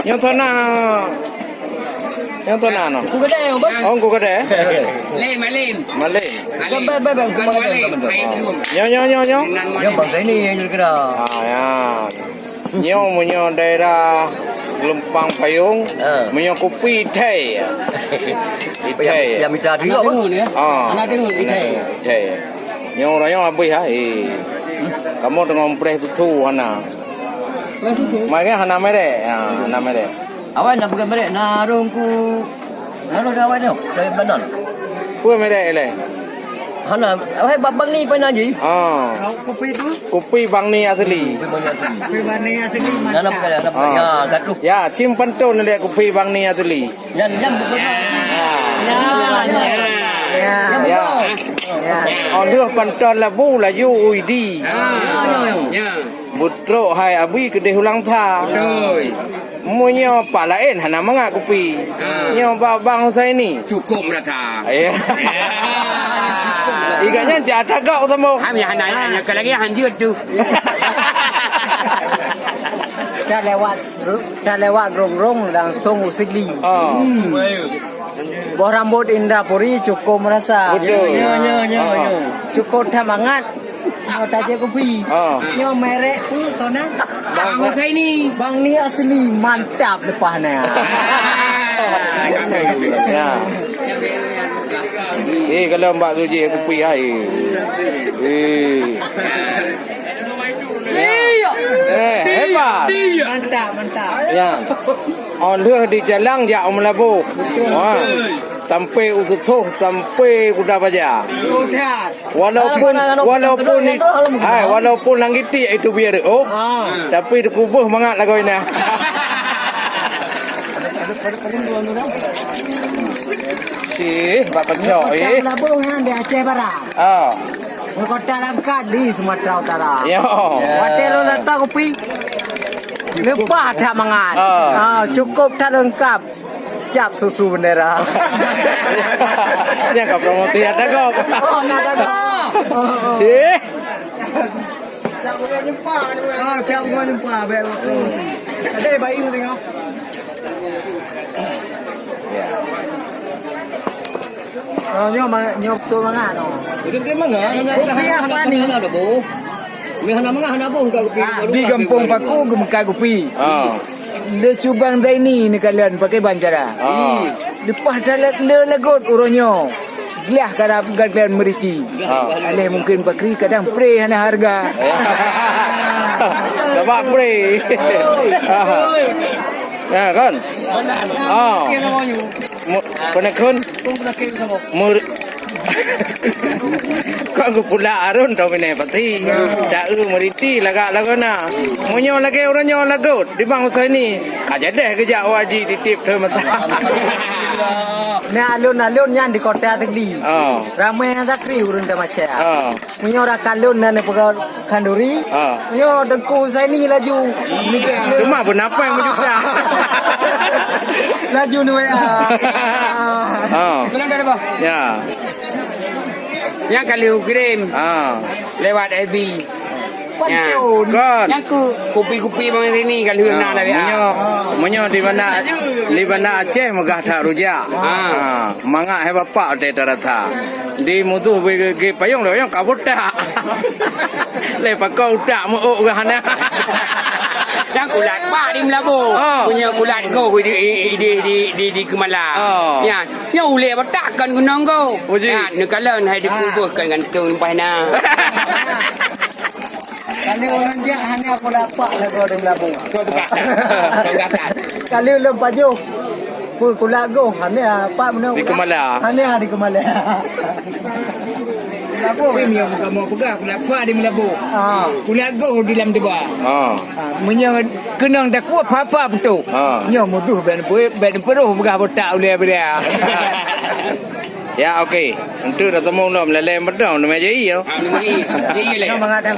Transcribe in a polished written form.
Yang tu nak. Yang tu nak no. Ku kedai apa? Oh, kau kata. Malim. Malay. Baik ku makan. Nyo. Yang bangsa ini yang kira. Ah ya. Nyo daerah Lempang Payung, menyo kopi Thai. Thai. Yang minta dia apa? Anak tengok Thai. Thai. Nyo orang habis ha. Kamu dengan preh tu hana. Mai ke hana mere. Hana mere. Awak nak bukan merek narung awak tu dari Banan. Pua mere le. Hana awak babang ni pernah je. Kopi tu? Kopi Bang ni asli. Kopi mana asli Dalam mantap. bukan ya gaduh. Ya, simpan tu ni kopi Bang ni asli. Yang bukan. Ya. Orang panton la bu la yu ui di. Butro hai abi kedai ulang tha. Betul. Munyo palaen hana manga kopi. Nyo bang saya ni. Cukup rata. Ya. Iganya jata kau temu. Kami hanya kalau lagi hanjut tu. Dah lewat rong-rong langsung usili. Bawah rambut Indrapuri cukup merasa. Betul. Cukup tamangat. Mau taja kopi. Nyo merek tu tona. Bang saya ni. Bang ni asli mantap depannya. Ya. Kalau mbak tu je kopi ai. Hebat. Mantap. Ya. On di jalan ya Melabu. Sampai utuh sampai kuda baja. Walaupun langit itu biar tapi dikubuh mangat lagu ini. Bapak cok Labuh yang di Aceh Barat. Kota Langkat di Sumatera Utara. Hotel lo letak kopi. Lepas tak mangan. Cukup tak lengkap. Cap susu bendera. Ini kau promosi ada kau. Nak ada. Jangan jumpa. Ada bayi tu tengok. Nyok tu mangan. Itu dia mana? Kopi apa ni? Ada bu. Hana bu kopi. Di kampung Paku gemukah kopi. Le cubang dah ini kalian pakai banjara. Lepas dalat le lagot uronyo. Gelah kadang kalian meriti. Ale mungkin bakri kadang pre hana harga. Sebab pre. Ya kan? Penekun. Kau pula arun tau bine pati. Dah meriti lagak na. Munyo lagi orangnya lagut di bangsa ini. Aja deh kerja wajib ditip tu mata. Ni alun yang di kota Tegli. Ramai yang zakri urun dah macam. Munyo rak alun dan pegawai kanduri. Munyo dengku saya ni laju. Cuma benapa yang menjuta. Laju ni Kenapa ada apa? Ya. Yang kalau kirim lewat IB. Ya. Kan. Yang kopi-kopi bang ini kalau nak dah. Munyo di mana Aceh megah tak rujak. Mangak hai bapak te tarata. Di mutu ge payung lo yang kabut tak. Le pakau tak mu gahana. Yang kulat pak di Melabu. Punya kulat kau di Kemalang. Ya. Yang ule bertakkan gunung kau. Ya, nekalan hai dikubuhkan gantung pahna. Kalau orang dia hanya aku dapat lagu di Melabu. Kau berkata. Kalau lempar jauh. Kulago hanya apa mana? Di Kemalang. Hanya di Kemalang. Melabu ni yang kamu pegang kulat pak di Melabu. Kulago di dalam tiba. Menyo kenang dak kuat apa betul. Nyo muduh ben peruh pegang botak ule beria. Ya okey. Untuk dah temu lo meleleh medang nama je iyo. Je iyo le. Nama ngadan.